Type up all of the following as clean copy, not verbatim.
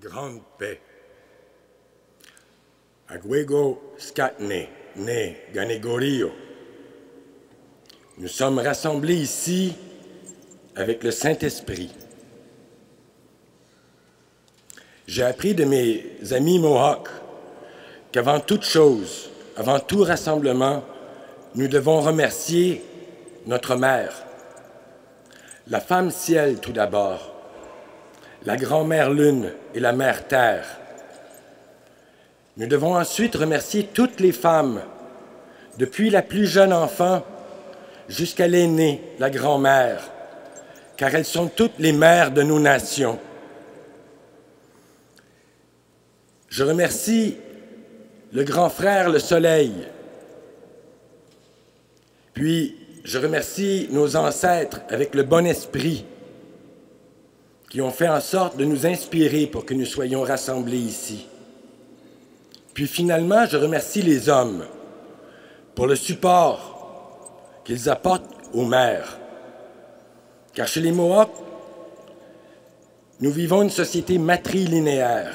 grande paix. Agwego Skatne, ne Ganegorio. Nous sommes rassemblés ici avec le Saint-Esprit. J'ai appris de mes amis Mohawks qu'avant toute chose, avant tout rassemblement, nous devons remercier notre mère, la femme ciel tout d'abord, la grand-mère lune et la mère terre. Nous devons ensuite remercier toutes les femmes, depuis la plus jeune enfant jusqu'à l'aînée, la grand-mère, car elles sont toutes les mères de nos nations. Je remercie le grand frère, le soleil. Puis, je remercie nos ancêtres avec le bon esprit qui ont fait en sorte de nous inspirer pour que nous soyons rassemblés ici. Puis finalement, je remercie les hommes pour le support qu'ils apportent aux mères. Car chez les Mohawks, nous vivons une société matrilinéaire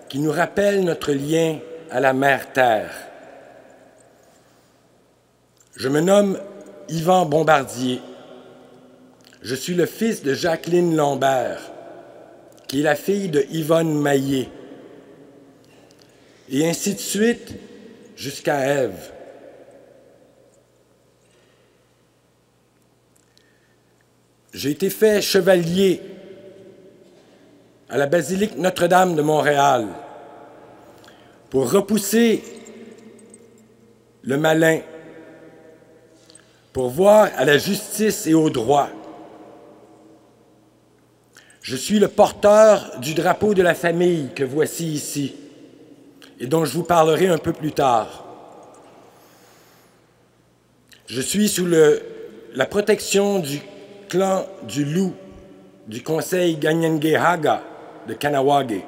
qui nous rappelle notre lien à la Mère Terre. Je me nomme Yvan Bombardier. Je suis le fils de Jacqueline Lambert, qui est la fille de Yvonne Maillé. Et ainsi de suite jusqu'à Ève. J'ai été fait chevalier à la basilique Notre-Dame de Montréal pour repousser le malin, pour voir à la justice et au droit. Je suis le porteur du drapeau de la famille que voici ici et dont je vous parlerai un peu plus tard. Je suis sous la protection du clan du Loup, du conseil Ganyengehaga de Kanawagé.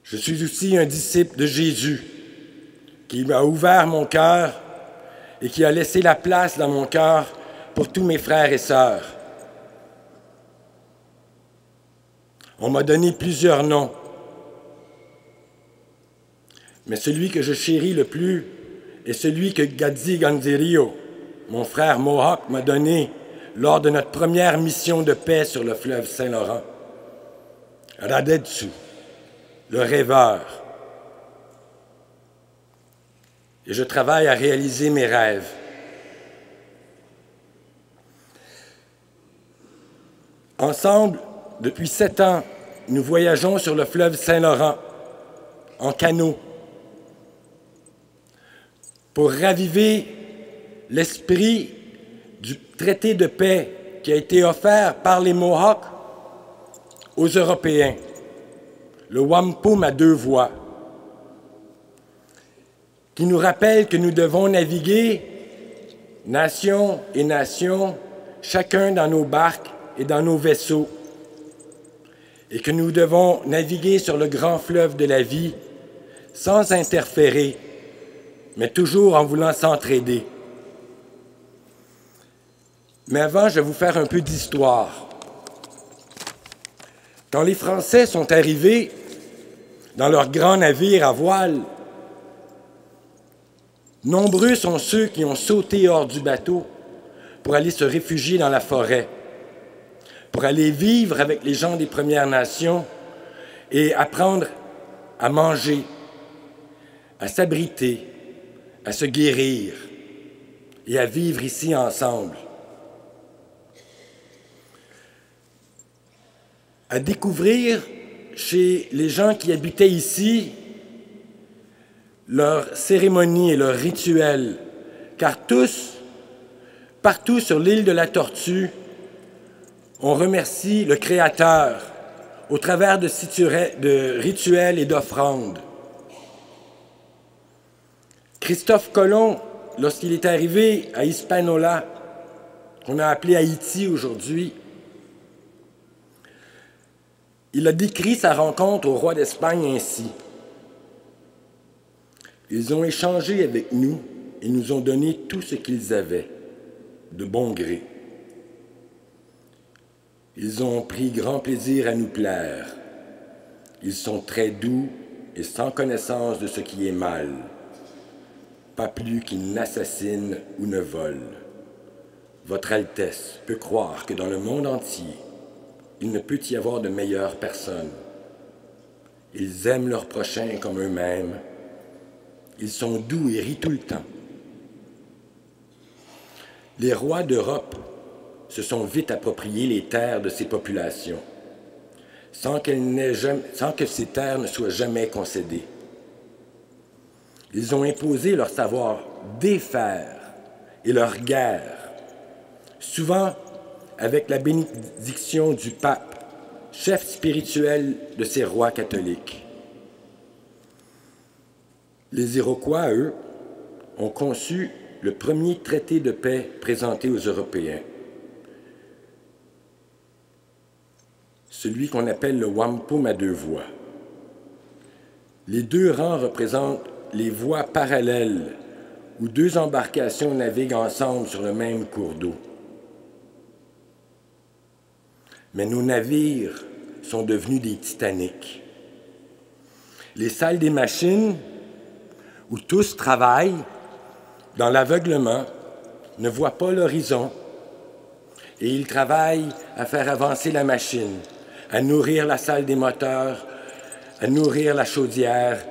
Je suis aussi un disciple de Jésus qui m'a ouvert mon cœur et qui a laissé la place dans mon cœur pour tous mes frères et sœurs. On m'a donné plusieurs noms, mais celui que je chéris le plus est celui que Gadzi Ganzirio, mon frère Mohawk, m'a donné lors de notre première mission de paix sur le fleuve Saint-Laurent. Radetsu, le rêveur. Et je travaille à réaliser mes rêves. Ensemble, depuis 7 ans, nous voyageons sur le fleuve Saint-Laurent en canot pour raviver l'esprit du traité de paix qui a été offert par les Mohawks aux Européens, le wampum à 2 voies, qui nous rappelle que nous devons naviguer, nation et nation, chacun dans nos barques et dans nos vaisseaux, et que nous devons naviguer sur le grand fleuve de la vie sans interférer, mais toujours en voulant s'entraider. Mais avant, je vais vous faire un peu d'histoire. Quand les Français sont arrivés dans leur grand navire à voile, nombreux sont ceux qui ont sauté hors du bateau pour aller se réfugier dans la forêt, pour aller vivre avec les gens des Premières Nations et apprendre à manger, à s'abriter, à se guérir et à vivre ici ensemble. À découvrir chez les gens qui habitaient ici leurs cérémonies et leurs rituels, car tous, partout sur l'île de la Tortue, on remercie le Créateur au travers de rituels et d'offrandes. Christophe Colomb, lorsqu'il est arrivé à Hispaniola, qu'on a appelé Haïti aujourd'hui, il a décrit sa rencontre au roi d'Espagne ainsi. Ils ont échangé avec nous et nous ont donné tout ce qu'ils avaient, de bon gré. Ils ont pris grand plaisir à nous plaire. Ils sont très doux et sans connaissance de ce qui est mal, pas plus qu'ils n'assassinent ou ne volent. Votre Altesse peut croire que dans le monde entier, il ne peut y avoir de meilleures personnes. Ils aiment leurs prochains comme eux-mêmes. Ils sont doux et rient tout le temps. Les rois d'Europe se sont vite approprié les terres de ces populations, sans que ces terres ne soient jamais concédées. Ils ont imposé leur savoir défaire et leur guerre, souvent avec la bénédiction du pape, chef spirituel de ces rois catholiques. Les Iroquois, eux, ont conçu le premier traité de paix présenté aux Européens, celui qu'on appelle le wampum à 2 voies. Les 2 rangs représentent les voies parallèles où 2 embarcations naviguent ensemble sur le même cours d'eau. Mais nos navires sont devenus des Titanic. Les salles des machines, où tous travaillent, dans l'aveuglement, ne voient pas l'horizon et ils travaillent à faire avancer la machine, à nourrir la salle des moteurs, à nourrir la chaudière.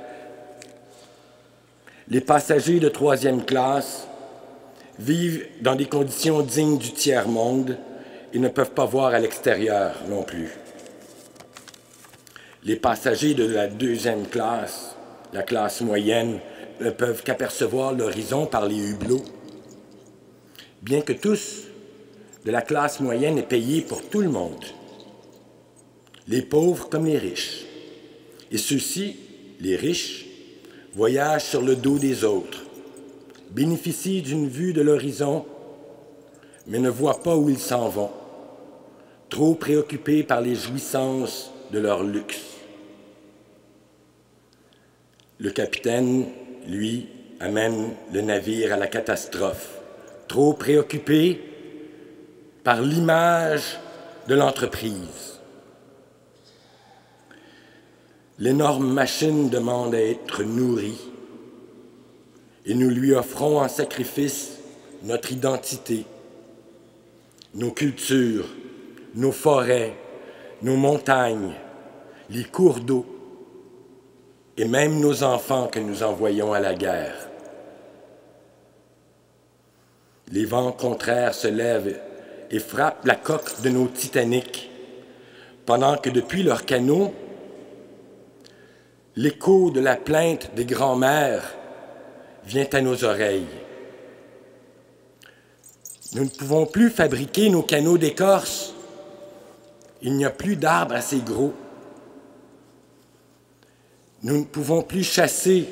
Les passagers de 3e classe vivent dans des conditions dignes du tiers-monde et ne peuvent pas voir à l'extérieur non plus. Les passagers de la 2e classe, la classe moyenne, ne peuvent qu'apercevoir l'horizon par les hublots. Bien que tous de la classe moyenne aient payé pour tout le monde, les pauvres comme les riches. Et ceux-ci, les riches, voyagent sur le dos des autres, bénéficient d'une vue de l'horizon, mais ne voient pas où ils s'en vont, trop préoccupés par les jouissances de leur luxe. Le capitaine, lui, amène le navire à la catastrophe, trop préoccupé par l'image de l'entreprise. L'énorme machine demande à être nourrie et nous lui offrons en sacrifice notre identité, nos cultures, nos forêts, nos montagnes, les cours d'eau et même nos enfants que nous envoyons à la guerre. Les vents contraires se lèvent et frappent la coque de nos Titanic, pendant que depuis leurs canots, l'écho de la plainte des grands-mères vient à nos oreilles. Nous ne pouvons plus fabriquer nos canots d'écorce. Il n'y a plus d'arbres assez gros. Nous ne pouvons plus chasser.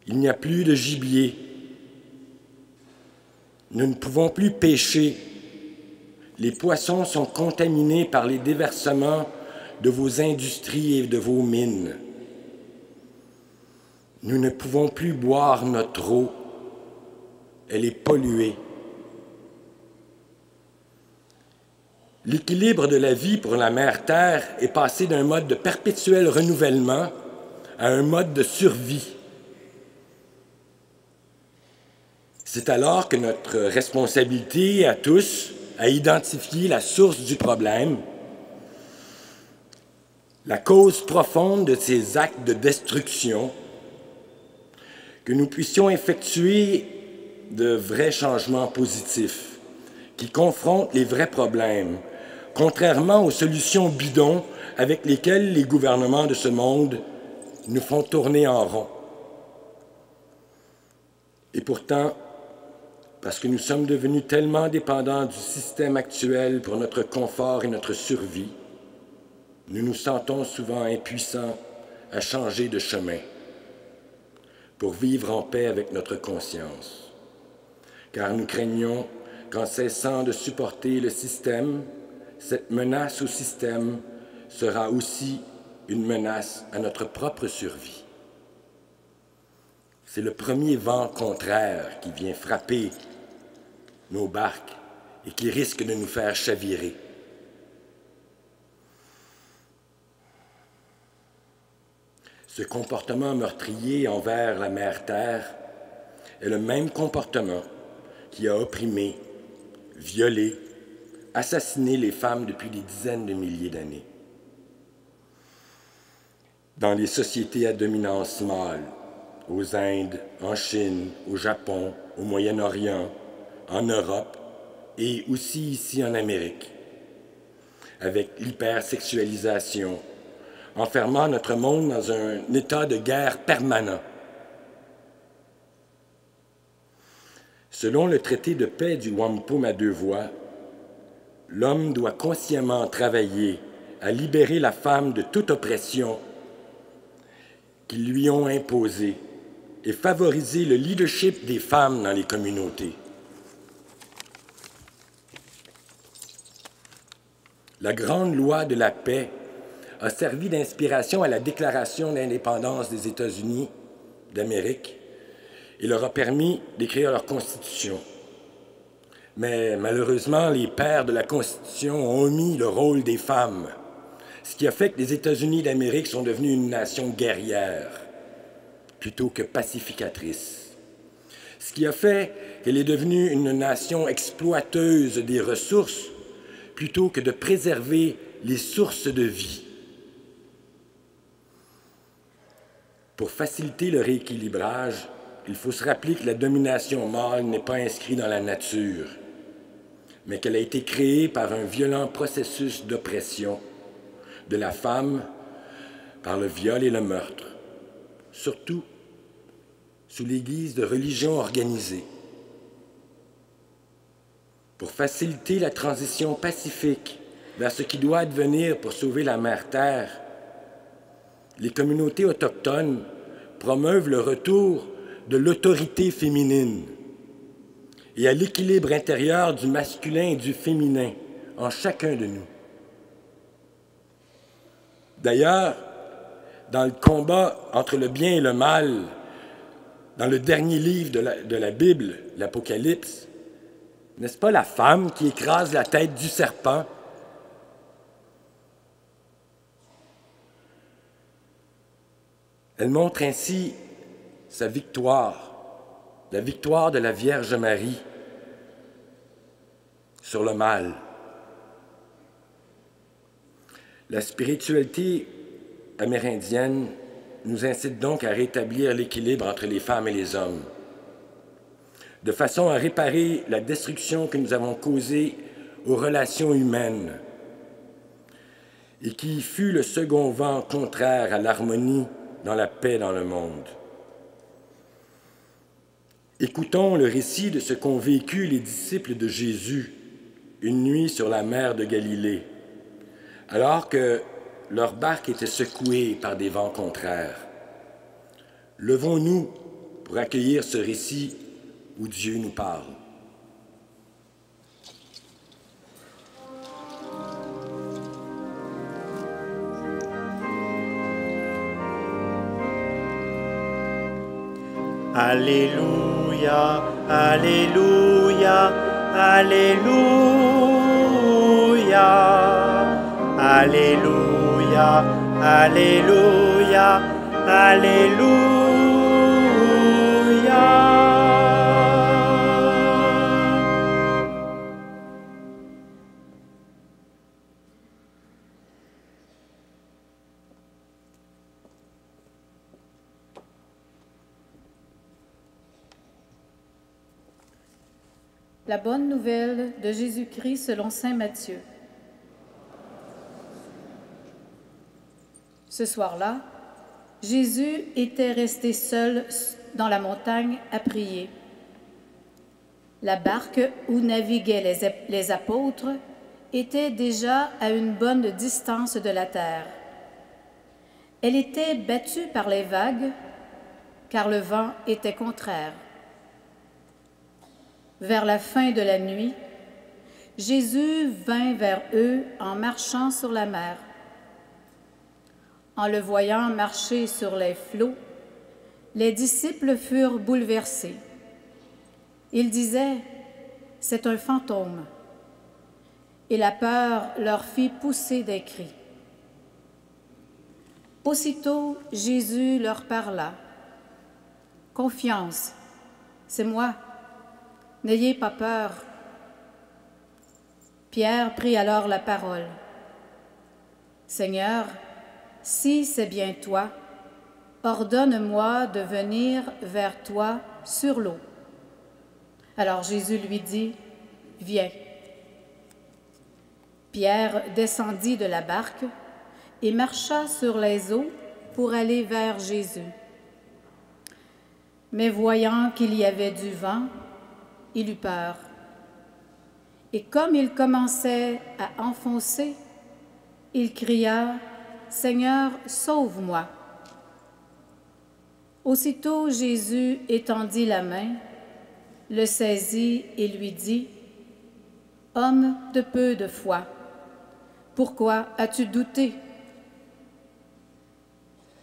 Il n'y a plus de gibier. Nous ne pouvons plus pêcher. Les poissons sont contaminés par les déversements de vos industries et de vos mines. Nous ne pouvons plus boire notre eau. Elle est polluée. L'équilibre de la vie pour la mère Terre est passé d'un mode de perpétuel renouvellement à un mode de survie. C'est alors que notre responsabilité à tous à identifier la source du problème, la cause profonde de ces actes de destruction, que nous puissions effectuer de vrais changements positifs qui confrontent les vrais problèmes, contrairement aux solutions bidons avec lesquelles les gouvernements de ce monde nous font tourner en rond. Et pourtant, parce que nous sommes devenus tellement dépendants du système actuel pour notre confort et notre survie, nous nous sentons souvent impuissants à changer de chemin pour vivre en paix avec notre conscience. Car nous craignons qu'en cessant de supporter le système, cette menace au système sera aussi une menace à notre propre survie. C'est le premier vent contraire qui vient frapper nos barques et qui risque de nous faire chavirer. Ce comportement meurtrier envers la Mère Terre est le même comportement qui a opprimé, violé, assassiné les femmes depuis des dizaines de milliers d'années. Dans les sociétés à dominance mâle, aux Indes, en Chine, au Japon, au Moyen-Orient, en Europe et aussi ici en Amérique, avec l'hypersexualisation, enfermant notre monde dans un état de guerre permanent. Selon le traité de paix du Wampum à deux voies, l'homme doit consciemment travailler à libérer la femme de toute oppression qu'ils lui ont imposée et favoriser le leadership des femmes dans les communautés. La grande loi de la paix a servi d'inspiration à la Déclaration d'indépendance des États-Unis d'Amérique et leur a permis d'écrire leur Constitution. Mais malheureusement, les pères de la Constitution ont omis le rôle des femmes, ce qui a fait que les États-Unis d'Amérique sont devenus une nation guerrière plutôt que pacificatrice, ce qui a fait qu'elle est devenue une nation exploiteuse des ressources plutôt que de préserver les sources de vie. Pour faciliter le rééquilibrage, il faut se rappeler que la domination mâle n'est pas inscrite dans la nature, mais qu'elle a été créée par un violent processus d'oppression de la femme par le viol et le meurtre, surtout sous les guises de religion organisée. Pour faciliter la transition pacifique vers ce qui doit advenir pour sauver la Mère Terre, les communautés autochtones promeuvent le retour de l'autorité féminine et à l'équilibre intérieur du masculin et du féminin en chacun de nous. D'ailleurs, dans le combat entre le bien et le mal, dans le dernier livre de la Bible, l'Apocalypse, n'est-ce pas la femme qui écrase la tête du serpent? Elle montre ainsi sa victoire, la victoire de la Vierge Marie sur le mal. La spiritualité amérindienne nous incite donc à rétablir l'équilibre entre les femmes et les hommes, de façon à réparer la destruction que nous avons causée aux relations humaines et qui fut le second vent contraire à l'harmonie dans la paix dans le monde. Écoutons le récit de ce qu'ont vécu les disciples de Jésus une nuit sur la mer de Galilée, alors que leur barque était secouée par des vents contraires. Levons-nous pour accueillir ce récit où Dieu nous parle. Alléluia, Alléluia, Alléluia, Alléluia, Alléluia, Alléluia. La bonne nouvelle de Jésus-Christ selon saint Matthieu. Ce soir-là, Jésus était resté seul dans la montagne à prier. La barque où naviguaient les apôtres était déjà à une bonne distance de la terre. Elle était battue par les vagues, car le vent était contraire. Vers la fin de la nuit, Jésus vint vers eux en marchant sur la mer. En le voyant marcher sur les flots, les disciples furent bouleversés. Ils disaient « C'est un fantôme », et la peur leur fit pousser des cris. Aussitôt, Jésus leur parla. « Confiance, c'est moi, n'ayez pas peur. » Pierre prit alors la parole. « Seigneur, si c'est bien toi, ordonne-moi de venir vers toi sur l'eau. » Alors Jésus lui dit, « Viens. » Pierre descendit de la barque et marcha sur les eaux pour aller vers Jésus. Mais voyant qu'il y avait du vent, il eut peur. Et comme il commençait à enfoncer, il cria, « Seigneur, sauve-moi !» Aussitôt Jésus étendit la main, le saisit et lui dit, « Homme de peu de foi, pourquoi as-tu douté ?»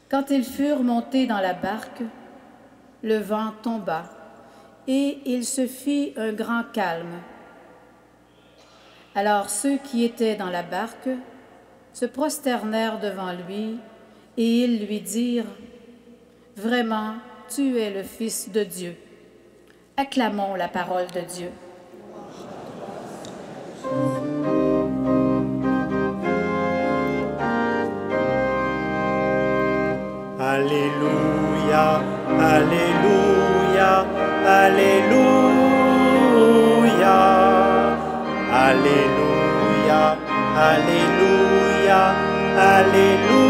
Quand ils furent montés dans la barque, le vent tomba et il se fit un grand calme. Alors ceux qui étaient dans la barque se prosternèrent devant lui et ils lui dirent, « Vraiment, tu es le Fils de Dieu. » Acclamons la parole de Dieu. Alléluia, Alléluia, Alléluia, Alléluia, Alléluia, Alléluia.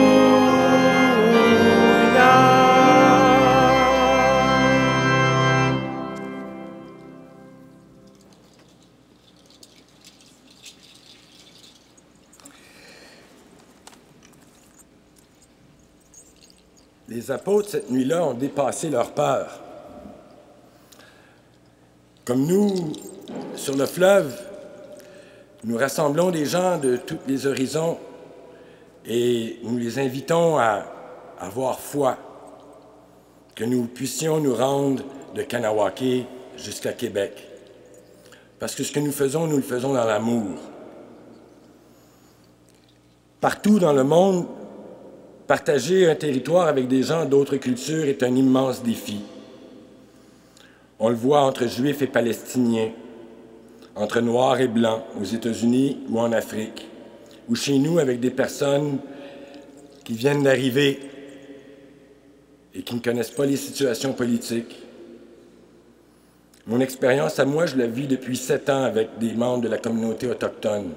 Les apôtres, cette nuit-là, ont dépassé leur peur. Comme nous, sur le fleuve, nous rassemblons des gens de tous les horizons et nous les invitons à avoir foi, que nous puissions nous rendre de Kanawake jusqu'à Québec. Parce que ce que nous le faisons dans l'amour. Partout dans le monde, partager un territoire avec des gens d'autres cultures est un immense défi. On le voit entre Juifs et Palestiniens, entre Noirs et Blancs, aux États-Unis ou en Afrique, ou chez nous avec des personnes qui viennent d'arriver et qui ne connaissent pas les situations politiques. Mon expérience à moi, je la vis depuis 7 ans avec des membres de la communauté autochtone.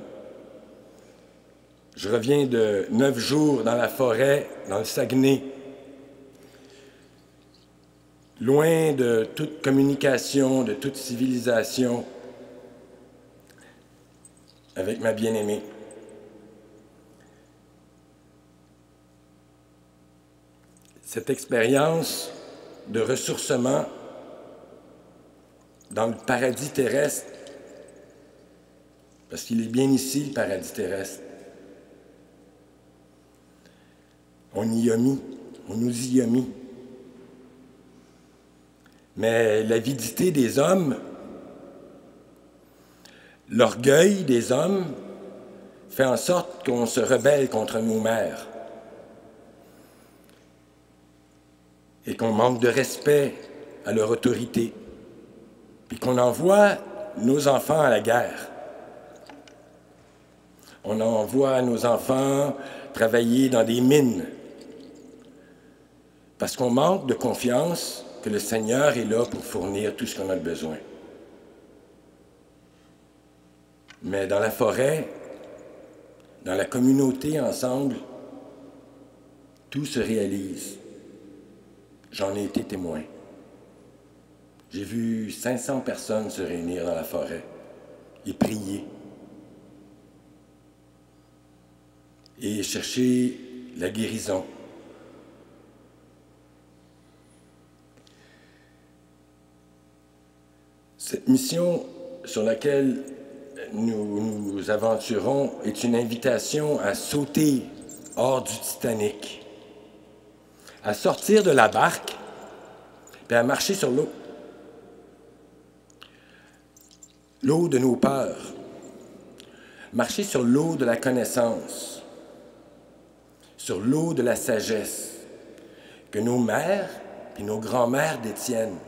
Je reviens de 9 jours dans la forêt, dans le Saguenay, loin de toute communication, de toute civilisation, avec ma bien-aimée. Cette expérience de ressourcement dans le paradis terrestre, parce qu'il est bien ici, le paradis terrestre. On y a mis, on nous y a mis. Mais l'avidité des hommes, l'orgueil des hommes, fait en sorte qu'on se rebelle contre nos mères et qu'on manque de respect à leur autorité, puis qu'on envoie nos enfants à la guerre. On envoie nos enfants travailler dans des mines parce qu'on manque de confiance que le Seigneur est là pour fournir tout ce qu'on a besoin. Mais dans la forêt, dans la communauté ensemble, tout se réalise. J'en ai été témoin. J'ai vu 500 personnes se réunir dans la forêt et prier et chercher la guérison. Cette mission sur laquelle nous nous aventurons est une invitation à sauter hors du Titanic, à sortir de la barque et à marcher sur l'eau. L'eau de nos peurs, marcher sur l'eau de la connaissance, sur l'eau de la sagesse, que nos mères et nos grands-mères détiennent,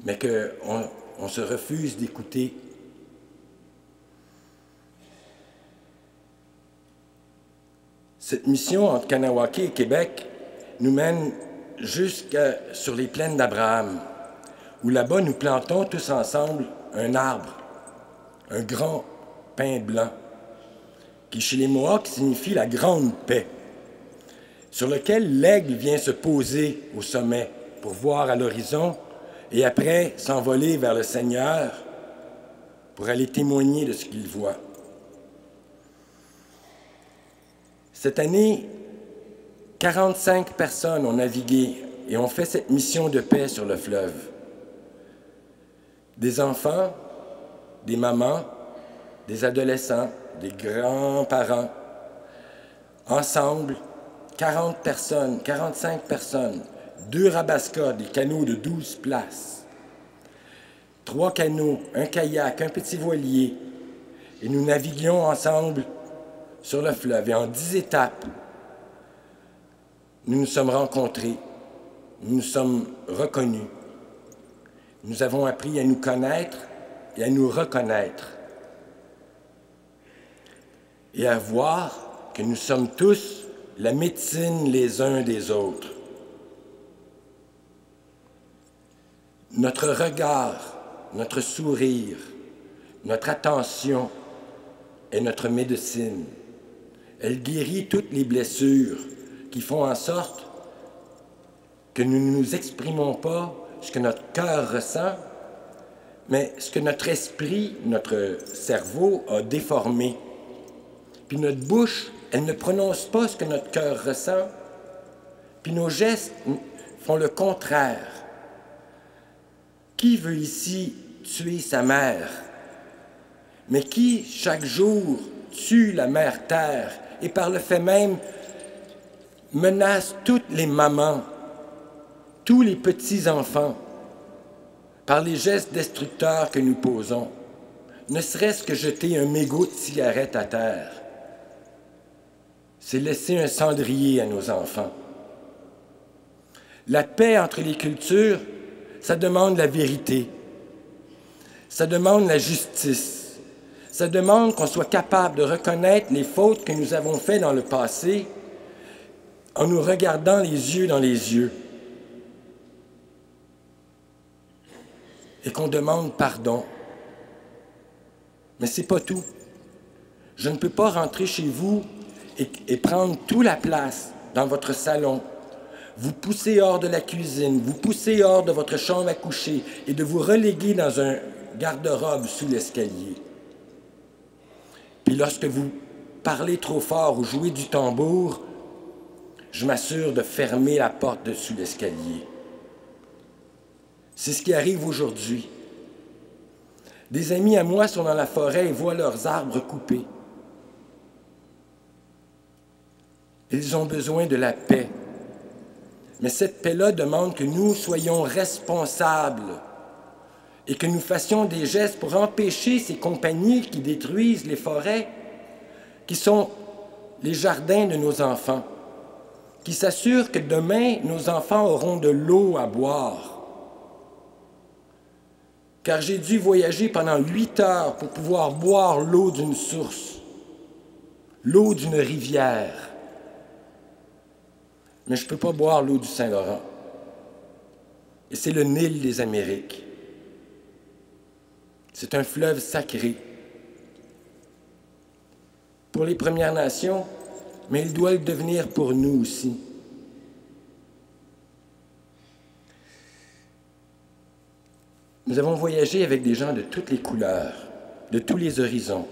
mais qu'on se refuse d'écouter. Cette mission entre Kanawake et Québec nous mène sur les plaines d'Abraham, où là-bas nous plantons tous ensemble un arbre, un grand pin blanc, qui chez les Mohawks signifie la grande paix, sur lequel l'aigle vient se poser au sommet pour voir à l'horizon et après s'envoler vers le Seigneur pour aller témoigner de ce qu'il voit. Cette année, 45 personnes ont navigué et ont fait cette mission de paix sur le fleuve. Des enfants, des mamans, des adolescents, des grands-parents. Ensemble, 40 personnes, 45 personnes, 2 rabascas, des canots de 12 places, 3 canots, un kayak, un petit voilier, et nous naviguions ensemble sur le fleuve. Et en 10 étapes, nous nous sommes rencontrés, nous nous sommes reconnus. Nous avons appris à nous connaître et à nous reconnaître. Et à voir que nous sommes tous la médecine les uns des autres. Notre regard, notre sourire, notre attention est notre médecine. Elle guérit toutes les blessures qui font en sorte que nous ne nous exprimons pas ce que notre cœur ressent, mais ce que notre esprit, notre cerveau a déformé. Puis notre bouche, elle ne prononce pas ce que notre cœur ressent, puis nos gestes font le contraire. Qui veut ici tuer sa mère? Mais qui, chaque jour, tue la mère terre et par le fait même menace toutes les mamans, tous les petits-enfants, par les gestes destructeurs que nous posons, ne serait-ce que jeter un mégot de cigarette à terre. C'est laisser un cendrier à nos enfants. La paix entre les cultures, ça demande la vérité, ça demande la justice, ça demande qu'on soit capable de reconnaître les fautes que nous avons faites dans le passé en nous regardant les yeux dans les yeux et qu'on demande pardon. Mais c'est pas tout. Je ne peux pas rentrer chez vous et prendre toute la place dans votre salon, vous pousser hors de la cuisine, vous pousser hors de votre chambre à coucher et de vous reléguer dans un garde-robe sous l'escalier. Puis lorsque vous parlez trop fort ou jouez du tambour, je m'assure de fermer la porte de sous l'escalier. C'est ce qui arrive aujourd'hui. Des amis à moi sont dans la forêt et voient leurs arbres coupés. Ils ont besoin de la paix. Mais cette paix-là demande que nous soyons responsables et que nous fassions des gestes pour empêcher ces compagnies qui détruisent les forêts, qui sont les jardins de nos enfants, qui s'assurent que demain, nos enfants auront de l'eau à boire. Car j'ai dû voyager pendant 8 heures pour pouvoir boire l'eau d'une source, l'eau d'une rivière. Mais je ne peux pas boire l'eau du Saint-Laurent. Et c'est le Nil des Amériques. C'est un fleuve sacré pour les Premières Nations, mais il doit le devenir pour nous aussi. Nous avons voyagé avec des gens de toutes les couleurs, de tous les horizons,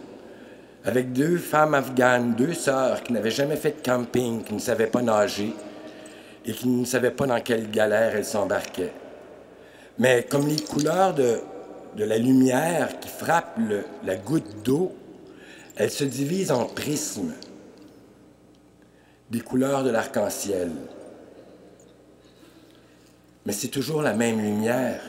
avec 2 femmes afghanes, 2 sœurs qui n'avaient jamais fait de camping, qui ne savaient pas nager et qui ne savaient pas dans quelle galère elles s'embarquaient. Mais comme les couleurs de la lumière qui frappe la goutte d'eau, elles se divisent en prismes, des couleurs de l'arc-en-ciel. Mais c'est toujours la même lumière.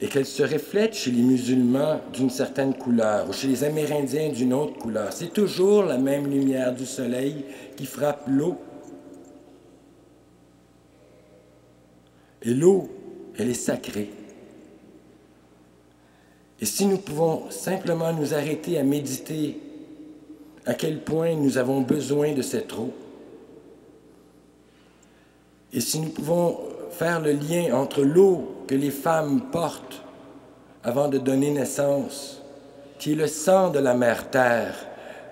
et qu'elle se reflète chez les musulmans d'une certaine couleur ou chez les Amérindiens d'une autre couleur. C'est toujours la même lumière du soleil qui frappe l'eau. Et l'eau, elle est sacrée. Et si nous pouvons simplement nous arrêter à méditer à quel point nous avons besoin de cette eau, et si nous pouvons faire le lien entre l'eau que les femmes portent avant de donner naissance, qui est le sang de la mère Terre,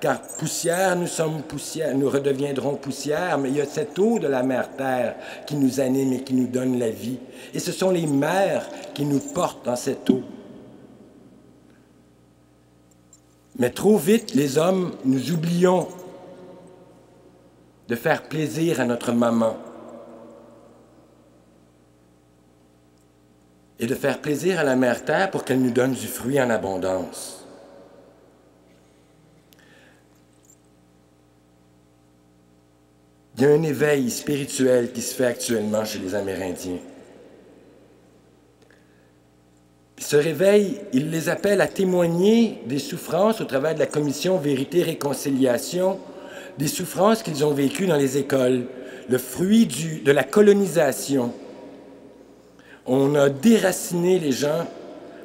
car poussière, nous sommes poussière, nous redeviendrons poussière, mais il y a cette eau de la mère Terre qui nous anime et qui nous donne la vie. Et ce sont les mères qui nous portent dans cette eau. Mais trop vite, les hommes, nous oublions de faire plaisir à notre maman et de faire plaisir à la mère Terre pour qu'elle nous donne du fruit en abondance. Il y a un éveil spirituel qui se fait actuellement chez les Amérindiens. Ce réveil, il les appelle à témoigner des souffrances au travers de la commission Vérité-Réconciliation, des souffrances qu'ils ont vécues dans les écoles, le fruit de la colonisation. On a déraciné les gens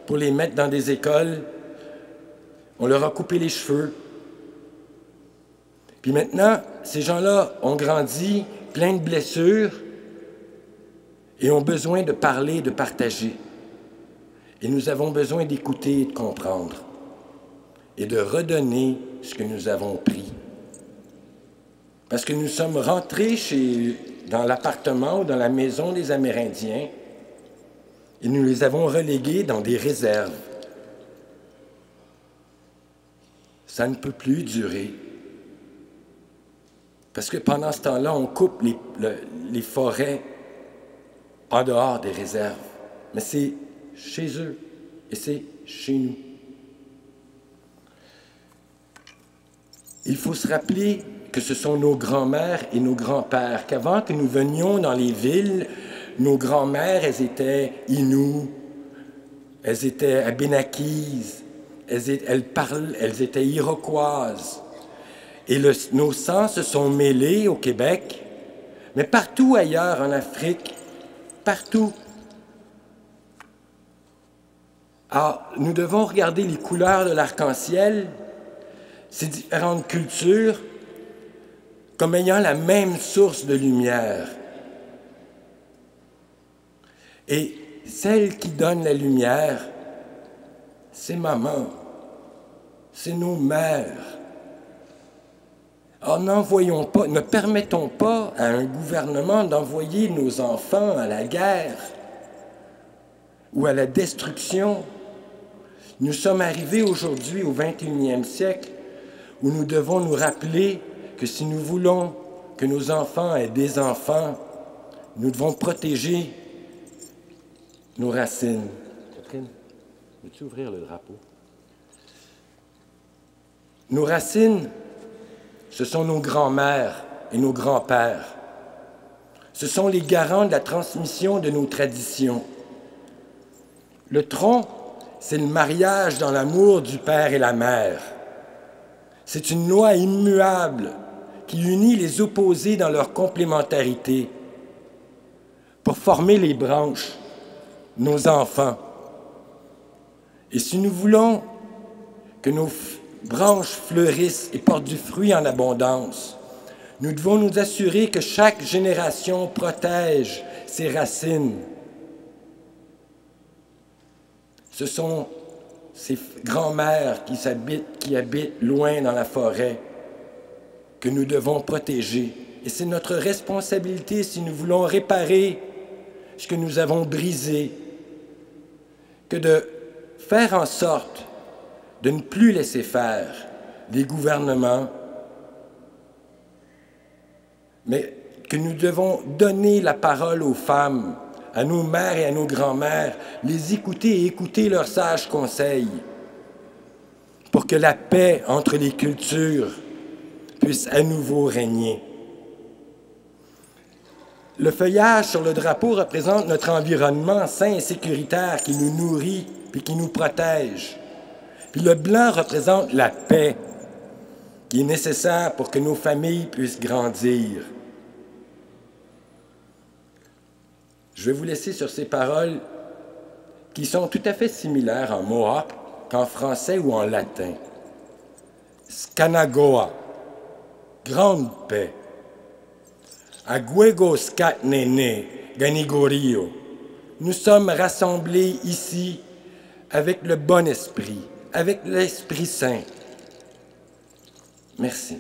pour les mettre dans des écoles, on leur a coupé les cheveux. Puis maintenant, ces gens-là ont grandi plein de blessures et ont besoin de parler, de partager. Et nous avons besoin d'écouter et de comprendre et de redonner ce que nous avons pris. Parce que nous sommes rentrés dans l'appartement ou dans la maison des Amérindiens et nous les avons relégués dans des réserves. Ça ne peut plus durer. Parce que pendant ce temps-là, on coupe les forêts en dehors des réserves. Mais c'est chez eux et c'est chez nous. Il faut se rappeler que ce sont nos grands-mères et nos grands-pères, qu'avant que nous venions dans les villes, nos grands-mères, elles étaient Innu, elles étaient abénaquises, elles étaient iroquoises. Et nos sangs se sont mêlés au Québec, mais partout ailleurs en Afrique, partout. Alors, nous devons regarder les couleurs de l'arc-en-ciel, ces différentes cultures, comme ayant la même source de lumière. Et celle qui donne la lumière, c'est maman, c'est nos mères. Alors ne permettons pas à un gouvernement d'envoyer nos enfants à la guerre ou à la destruction. Nous sommes arrivés aujourd'hui au 21e siècle où nous devons nous rappeler que si nous voulons que nos enfants aient des enfants, nous devons protéger nos racines. Catherine, veux-tu ouvrir le drapeau? Nos racines, ce sont nos grands-mères et nos grands-pères. Ce sont les garants de la transmission de nos traditions. Le tronc, c'est le mariage dans l'amour du père et la mère. C'est une loi immuable qui unit les opposés dans leur complémentarité pour former les branches, nos enfants. Et si nous voulons que nos branches fleurissent et portent du fruit en abondance, nous devons nous assurer que chaque génération protège ses racines. Ce sont ces grands-mères qui habitent loin dans la forêt que nous devons protéger. Et c'est notre responsabilité si nous voulons réparer ce que nous avons brisé, que de faire en sorte de ne plus laisser faire les gouvernements, mais que nous devons donner la parole aux femmes, à nos mères et à nos grands-mères, les écouter et écouter leurs sages conseils pour que la paix entre les cultures puisse à nouveau régner. Le feuillage sur le drapeau représente notre environnement sain et sécuritaire qui nous nourrit puis qui nous protège. Puis le blanc représente la paix qui est nécessaire pour que nos familles puissent grandir. Je vais vous laisser sur ces paroles qui sont tout à fait similaires en Mohawk qu'en français ou en latin. Skanagoa, grande paix. Aguego skatnene, ganigorio. Nous sommes rassemblés ici avec le bon esprit, avec l'Esprit Saint. Merci.